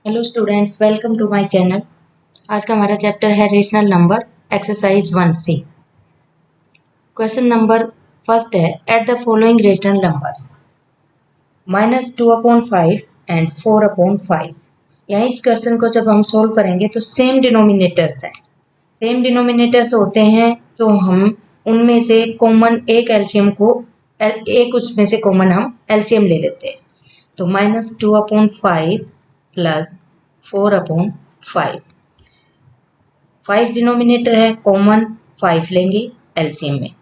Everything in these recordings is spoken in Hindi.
Hello students, welcome to my channel. आज का हमारा चैप्टर है rational number, exercise 1C। Question number first है, at the following rational numbers -2/5 and 4/5। यहाँ इस क्वेश्चन को जब हम सोल्व करेंगे तो सेम डिनोमिनेटर्स हैं। सेम डिनोमिनेटर्स होते हैं तो हम उनमें से कॉमन एक एलसीएम को एक उसमें से कॉमन हम एलसीएम ले लेते हैं। तो -2/5 प्लस 4/5। 5 डिनोमिनेटर है, कॉमन 5 लेंगे एलसीएम में।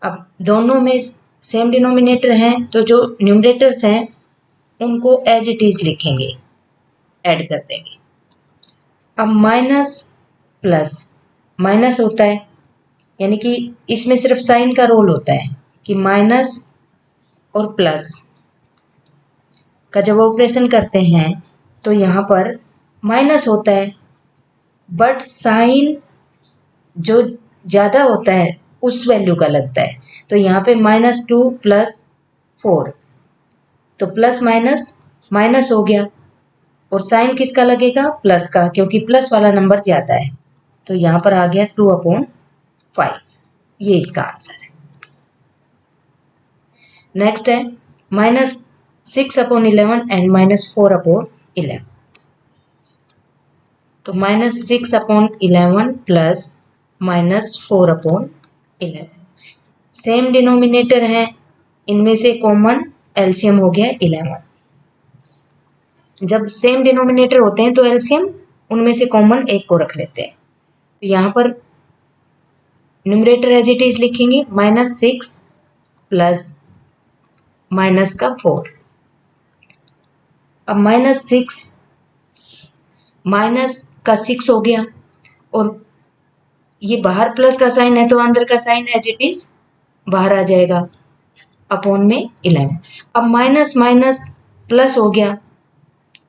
अब दोनों में सेम डिनोमिनेटर हैं तो जो न्यूमरेटर्स हैं उनको एज इट इज लिखेंगे, ऐड कर देंगे। अब माइनस प्लस माइनस होता है, यानी कि इसमें सिर्फ साइन का रोल होता है कि माइनस और प्लस का जब ऑपरेशन करते हैं तो यहाँ पर माइनस होता है, बट साइन जो ज़्यादा होता है उस वैल्यू का लगता है। तो यहाँ पे -2 प्लस 4, तो प्लस माइनस माइनस हो गया और साइन किसका लगेगा? प्लस का, क्योंकि प्लस वाला नंबर ज़्यादा है। तो यहाँ पर आ गया 2/5। ये इसका आंसर है। नेक्स्ट है -6/11 एंड -4/11। तो -6/11 प्लस -4/11 सेम डिनोमिनेटर है, इनमें से कॉमन एलसीएम हो गया 11। जब सेम डिनोमिनेटर होते हैं तो एलसीएम उनमें से कॉमन एक को रख लेते हैं। तो यहाँ पर न्यूमरेटर एज इट इज लिखेंगे, -6 प्लस माइनस का 4। अब -6 माइनस का 6 हो गया और ये बाहर प्लस का साइन है तो अंदर का साइन एज इट इज बाहर आ जाएगा, अपॉन में 11। अब माइनस माइनस प्लस हो गया,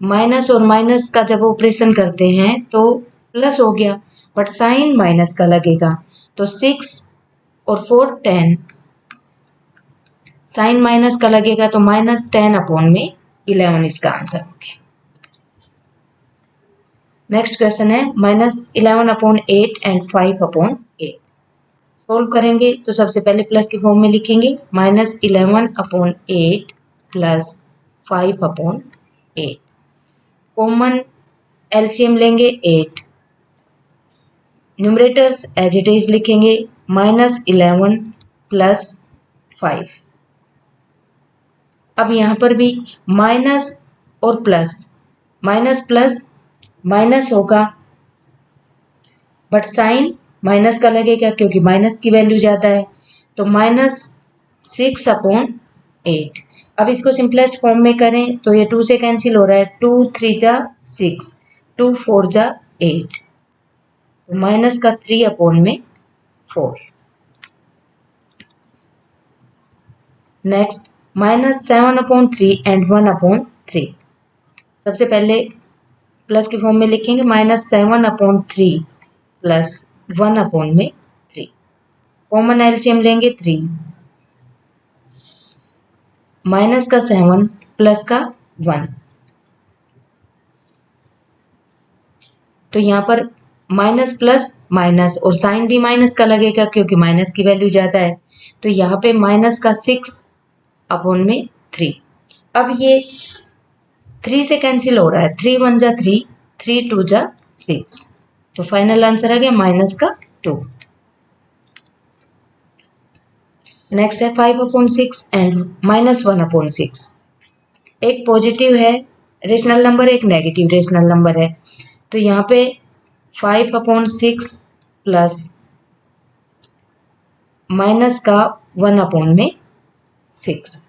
माइनस और माइनस का जब ऑपरेशन करते हैं तो प्लस हो गया, बट साइन माइनस का लगेगा। तो 6 और 4 10, साइन माइनस का लगेगा तो -10/11 इसका आंसर हो गया। नेक्स्ट क्वेश्चन है -11/8 एंड 5/8। सोल्व करेंगे तो सबसे पहले प्लस के फॉर्म में लिखेंगे, -11/8 प्लस 5/8। कॉमन एलसीएम लेंगे 8। न्यूमरेटर्स एज इट इज लिखेंगे, -11 प्लस 5। अब यहाँ पर भी माइनस और प्लस, माइनस प्लस माइनस होगा, बट साइन माइनस का लगेगा क्योंकि माइनस की वैल्यू ज़्यादा है। तो -6/8। अब इसको सिंपलेस्ट फॉर्म में करें तो ये 2 से कैंसिल हो रहा है, 2 3 जा 6, 2 4 जा 8, माइनस का 3/4। Next -7/3 and 1/3। सबसे पहले प्लस के फॉर्म में लिखेंगे, -7/3 प्लस 1/3। कॉमन एलसीएम लेंगे 3, माइनस का 7 प्लस का 1। तो यहाँ पर माइनस प्लस माइनस और साइन भी माइनस का लगेगा क्योंकि माइनस की वैल्यू ज़्यादा है। तो यहाँ पे माइनस का 6/3। अब ये 3 से कैंसिल हो रहा है, 3 1 जा 3, 3 2 जा 6। तो फाइनल आंसर आ गया माइनस का 2। नेक्स्ट है 5/6 एंड -1/6। एक पॉजिटिव है रेशनल नंबर, एक नेगेटिव रेशनल नंबर है। तो यहाँ पे 5/6 प्लस माइनस का 1/6।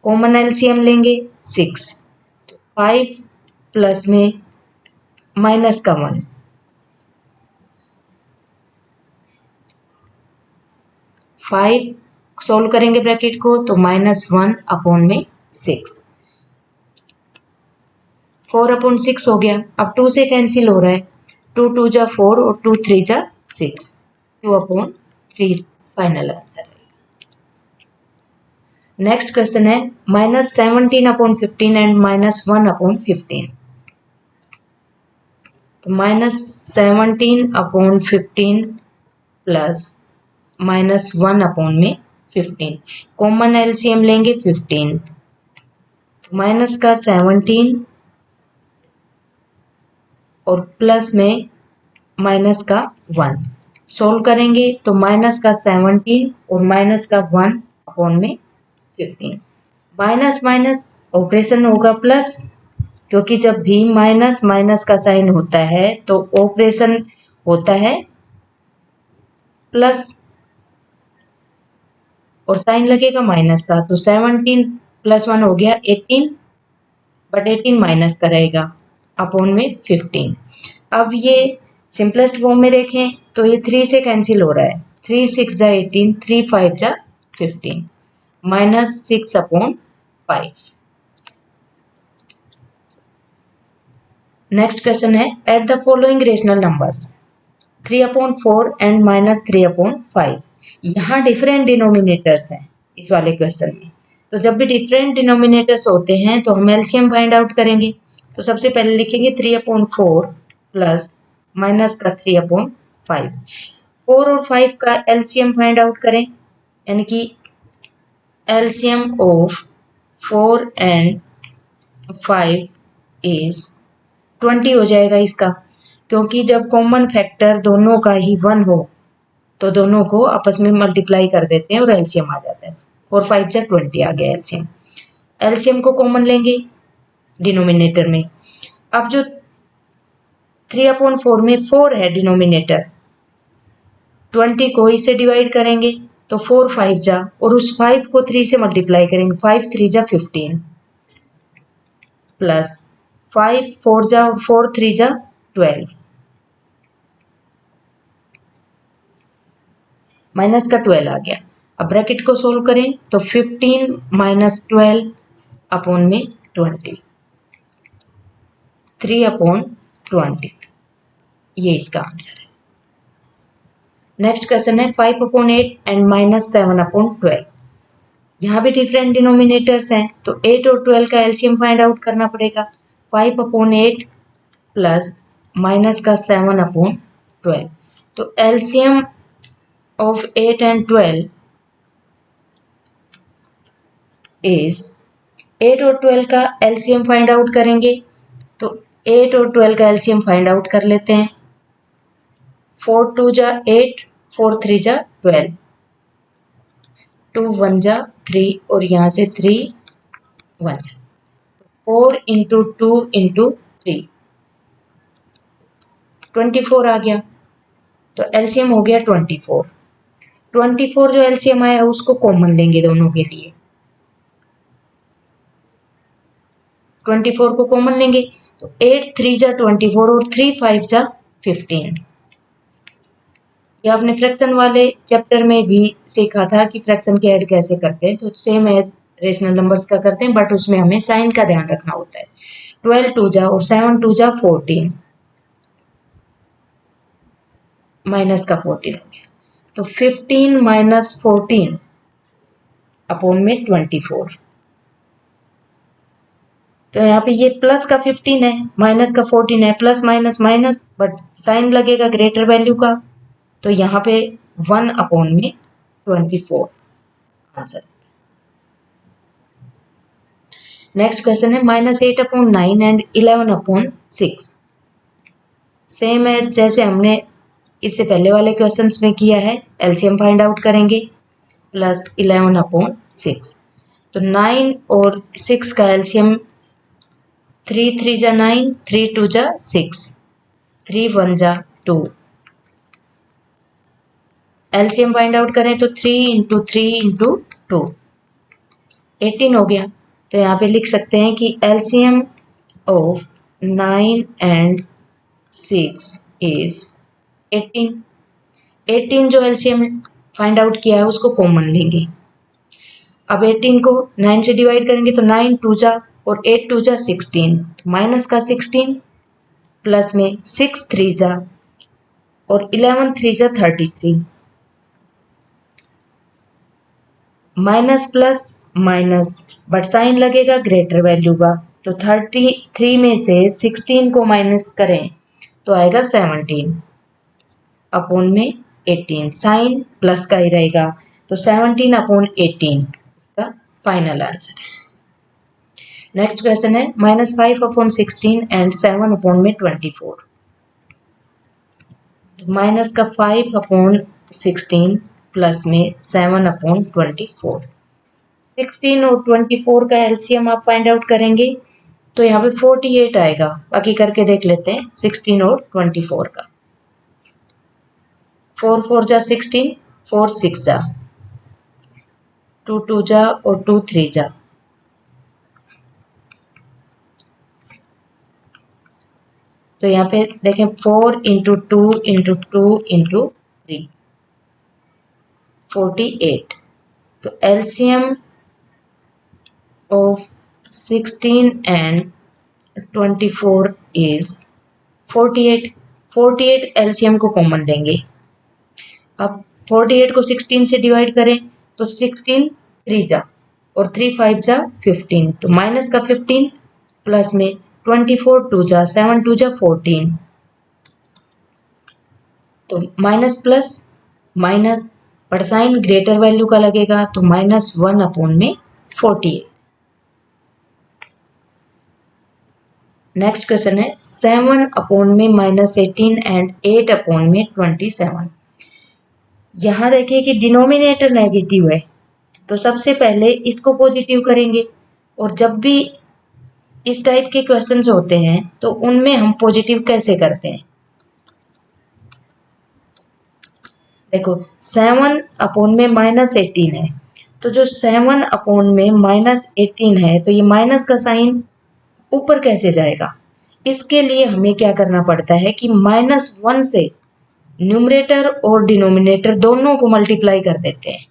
कॉमन एलसीएम लेंगे 6। तो 5 प्लस में माइनस का 1, 5 सोल्व करेंगे ब्रैकेट को तो -1/6, 4/6 हो गया। अब 2 से कैंसिल हो रहा है, 2 2 जा 4 और 2 3 जा 6, 2/3 फाइनल आंसर है। नेक्स्ट क्वेश्चन है -17/15 एंड -1/15। तो -17/15 प्लस -1 में 15। कॉमन एलसीएम लेंगे 15, तो माइनस का 17 और प्लस में माइनस का 1। सोल्व करेंगे तो माइनस का 17 और माइनस का 1/15। माइनस माइनस ऑपरेशन होगा प्लस, क्योंकि जब भी माइनस माइनस का साइन होता है तो ऑपरेशन होता है प्लस और साइन लगेगा माइनस का। तो 17 + 1 हो गया 18, बट 18 माइनस का रहेगा अपॉन में 15। अब ये सिंपलेस्ट फॉर्म में देखें तो ये 3 से कैंसिल हो रहा है। 3 6 जा 18, 3 5 जा 15, -6/5। नेक्स्ट क्वेश्चन है, at the following rational numbers 3/4 and -3/5। यहाँ डिफरेंट डिनोमिनेटर्स हैं इस वाले क्वेश्चन में। तो जब भी डिफरेंट डिनोमिनेटर्स होते हैं तो हम एलसीएम फाइंड आउट करेंगे। तो सबसे पहले लिखेंगे 3/4 प्लस माइनस का 3/5। 4 और 5 का एलसीएम फाइंड आउट करें, यानी कि एलसीएम ऑफ 4 एंड 5 इज 20 हो जाएगा इसका, क्योंकि जब कॉमन फैक्टर दोनों का ही 1 हो तो दोनों को आपस में मल्टीप्लाई कर देते हैं और एलसीएम आ जाता है। 4 5 जा 20 आ गया एलसीएम। एलसीएम को कॉमन लेंगे डिनोमिनेटर में। अब जो 3/4 में 4 है डिनोमिनेटर, 20 को इससे डिवाइड करेंगे तो 4 5 जा, और उस 5 को 3 से मल्टीप्लाई करेंगे, 5 3 जा 15 प्लस 5 4 जा और 4 3 जा 12, माइनस का 12 आ गया। अब ब्रैकेट को सोल्व करें तो 15 - 12 अपॉन में 20, 3/20, ये इसका आंसर है। नेक्स्ट क्वेश्चन है 5/8 एंड -7/12। यहाँ भी डिफरेंट डिनोमिनेटर्स हैं तो 8 और 12 का एलसीएम फाइंड आउट करना पड़ेगा। 5/8 प्लस माइनस का 7/12। तो एलसीएम ऑफ 8 and 12 इज 8 और 12 का एलसीएम फाइंड आउट करेंगे तो 8 और 12 का एलसीएम फाइंड आउट कर लेते हैं। 4 2 जा 8, 4 3 जा 12, 2 1 जा 3 और यहाँ से 3 1 जा, 4 × 2 × 3 24 आ गया। तो एलसीएम हो गया 24। 24 जो एलसीएम आया उसको कॉमन लेंगे दोनों के लिए। 24 को कॉमन लेंगे तो 8 3 जा 24 और 3 5 जा 15। ये आपने फ्रैक्शन वाले चैप्टर में भी सीखा था कि फ्रैक्शन के ऐड कैसे करते हैं, तो सेम एज रेशनल नंबर्स का करते हैं, बट उसमें हमें साइन का ध्यान रखना होता है। 12 2 जा और 7 2 जा 14, माइनस का 14 हो गया। तो 15 - 14 अपॉन में 24। तो यहाँ पे ये प्लस का 15 है, माइनस का 14 है, plus minus minus, but sign लगेगा ग्रेटर वैल्यू का, तो यहाँ पे 1/में 24 आंसर। नेक्स्ट क्वेश्चन है -8/9 एंड 11/6। सेम है जैसे हमने इससे पहले वाले क्वेश्चंस में किया है। एलसीएम फाइंड आउट करेंगे प्लस 11/6। तो 9 और 6 का एलसीएम 3 3 जा 9, 3 2 जा 6, 3 1 जा 2। एलसीएम फाइंड आउट करें तो 3 × 3 × 2 18 हो गया। तो यहाँ पे लिख सकते हैं कि एलसीएम ऑफ 9 and 6 इज 18। 18 जो एलसीएम फाइंड आउट किया है उसको कॉमन लेंगे। अब 18 को 9 से डिवाइड करेंगे तो 9 2 जा और 8 2 जा 16, तो माइनस का 16 प्लस में 6 3 जा और 11 3 जा 33, minus plus minus, but sign लगेगा ग्रेटर वैल्यू का। तो 33 में से 16 को माइनस करें तो आएगा 17 अपॉन में 18, साइन प्लस का ही रहेगा, तो 17 अपॉन 18 इसका फाइनल आंसर है। नेक्स्ट क्वेश्चन है -5 अपॉन 16 एंड 7 अपॉन में 24। माइनस का 5 अपॉन 16 प्लस में 7 अपॉन 24। 16 और 24 का एलसीएम आप फाइंड आउट करेंगे तो यहाँ पे 48 आएगा। बाकी करके देख लेते हैं 16 और 24 का। 4 4 जा 16, 4 6 जा, 2 2 जा और 2 3 जा, तो यहाँ पे देखें 4 इंटू 2 इंटू 2 इंटू 3, 48। तो LCM of 16 and 24 is 48। 48 LCM को कॉमन लेंगे। अब 48 को 16 से डिवाइड करें तो 16 3 जा और 3 5 जा 15, तो माइनस का 15 प्लस में 24 2 जा 7 2 जा 14, तो माइनस प्लस माइनस पर साइन ग्रेटर वैल्यू का लगेगा, तो -1 अपॉन में 48। नेक्स्ट क्वेश्चन है 7 अपॉन में -18 एंड 8 अपॉन में 27। यहाँ देखिए कि डिनोमिनेटर नेगेटिव है, तो सबसे पहले इसको पॉजिटिव करेंगे। और जब भी इस टाइप के क्वेश्चंस होते हैं तो उनमें हम पॉजिटिव कैसे करते हैं, देखो 7 अपॉन में -18 है, तो जो 7 अपॉन में -18 है तो ये माइनस का साइन ऊपर कैसे जाएगा। इसके लिए हमें क्या करना पड़ता है कि -1 से न्यूमरेटर और डिनोमिनेटर दोनों को मल्टीप्लाई कर देते हैं।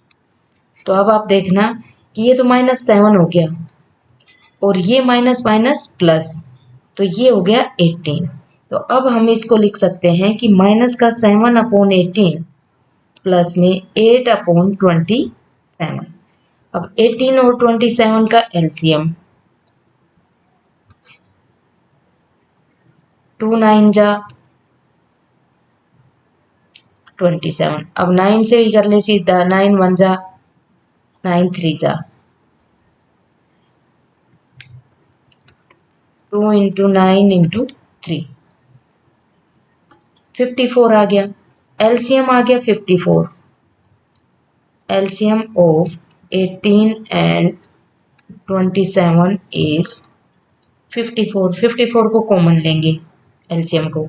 तो अब आप देखना कि ये तो -7 हो गया और ये माइनस माइनस प्लस, तो ये हो गया 18। तो अब हम इसको लिख सकते हैं कि माइनस का 7 अपॉन 18 प्लस में 8 अपॉन 27। अब 18 और 27 का एलसीएम 2 9 जा 27। अब 9 से ही कर ले सीधा, 9 1 जा 9 3 जा, 2 इंटू 9 इंटू 3, 54 आ गया। एलसीएम आ गया 54। LCM of 18 and 27 is 54। 54 को कॉमन लेंगे एलसीएम को।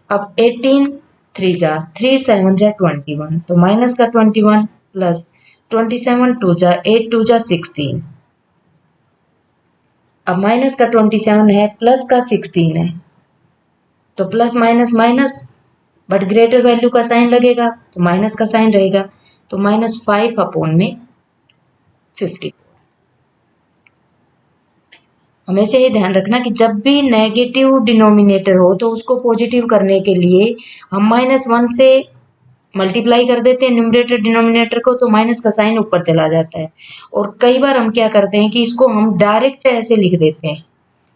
अब 18 3 जा 3 7 जा 21, तो माइनस का 21 प्लस 27 2 जा 8 2 जा 16। अब माइनस का 27 है प्लस का 16 है, तो plus minus minus, but greater value का साइन लगेगा तो माइनस का साइन रहेगा, तो -5 अपॉन में 50। हमेशा ये ध्यान रखना कि जब भी नेगेटिव डिनोमिनेटर हो तो उसको पॉजिटिव करने के लिए हम -1 से मल्टीप्लाई कर देते हैं न्यूमरेटर डिनोमिनेटर को, तो माइनस का साइन ऊपर चला जाता है। और कई बार हम क्या करते हैं कि इसको हम डायरेक्ट ऐसे लिख देते हैं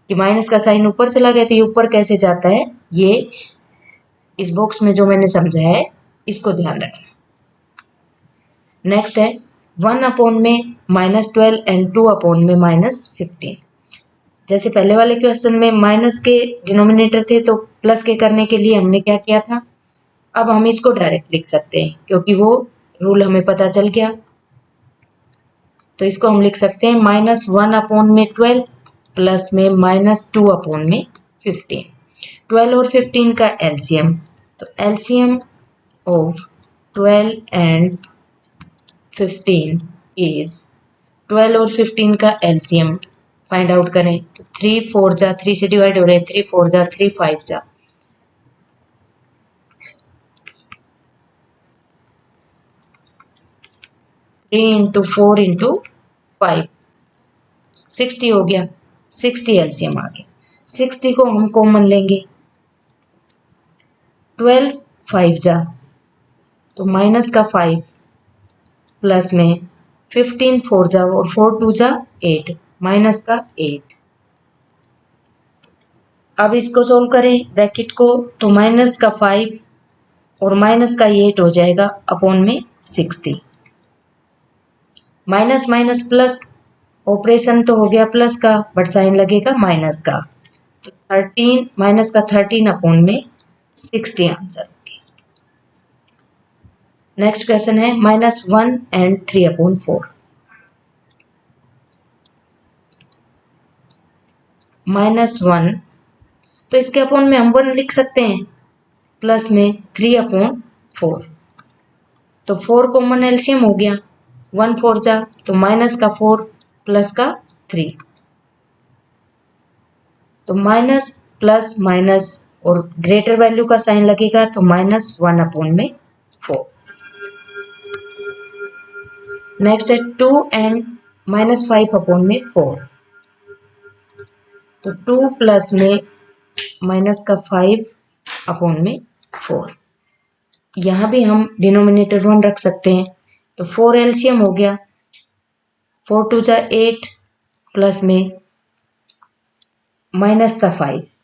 कि माइनस का साइन ऊपर चला गया, तो ये ऊपर कैसे जाता है, ये इस बॉक्स में जो मैंने समझाया है इसको ध्यान रखना। नेक्स्ट है 1 अपॉन में -12 एंड 2 अपॉन में -15। जैसे पहले वाले क्वेश्चन में माइनस के डिनोमिनेटर थे तो प्लस के करने के लिए हमने क्या किया था, अब हम इसको डायरेक्ट लिख सकते हैं क्योंकि वो रूल हमें पता चल गया। तो इसको हम लिख सकते हैं -1 अपॉन में 12 प्लस में -2 अपॉन में 15। 12 और 15 का एलसीएम, तो एलसीएम ऑफ 12 एंड 15 इज 12 और 15 का एलसीएम फाइंड आउट करें तो 3 4 जा 3 से डिवाइड हो रहे हैं, 3 4 जा 3 5 जा, थ्री इंटू 4 इंटू 5, 60 हो गया। 60 एलसीएम आ गया। 60 को हम कॉमन लेंगे, 12 5 जा तो माइनस का 5 प्लस में 15 4 जा और 4 2 जा 8, माइनस का 8। अब इसको सोल्व करें ब्रैकेट को, तो माइनस का 5 और माइनस का 8 हो जाएगा अपॉन में 60। माइनस माइनस प्लस, ऑपरेशन तो हो गया प्लस का बट साइन लगेगा माइनस का, तो 13 माइनस का 13 अपॉन में 60 आंसर। नेक्स्ट क्वेश्चन है -1 एंड 3 अपॉन 4। -1 तो इसके अपॉन में हम 1 लिख सकते हैं, प्लस में 3 अपॉन 4, तो 4 कॉमन एलसीएम हो गया, 1 4 जा तो माइनस का 4 प्लस का 3, तो माइनस प्लस माइनस और ग्रेटर वैल्यू का साइन लगेगा तो -1 अपॉन में 4। नेक्स्ट है 2 एंड -5 अपॉन में 4, तो 2 प्लस में माइनस का 5 अपॉन में 4, यहाँ भी हम डिनोमिनेटर 1 रख सकते हैं, तो 4 एलसीएम हो गया, 4 2 जा 8 प्लस में माइनस का 5,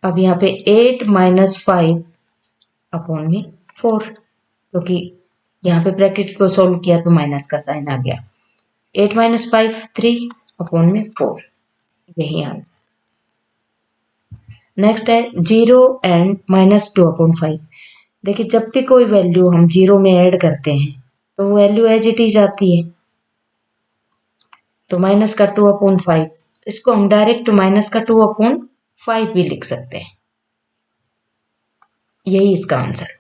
अब यहाँ पे 8 माइनस 5 अपॉन में 4, क्योंकि यहाँ पे ब्रैकेट को सोल्व किया तो माइनस का साइन आ गया, 8 माइनस 5 3 अपॉन में 4, यही आंसर। नेक्स्ट है 0 एंड -2 अपॉन 5। देखिए जब भी कोई वैल्यू हम 0 में ऐड करते हैं तो वैल्यू एज इट इज आती है, तो माइनस का 2 अपॉन 5, इसको हम डायरेक्ट माइनस का 2 अपॉन 5 भी लिख सकते हैं, यही इसका आंसर।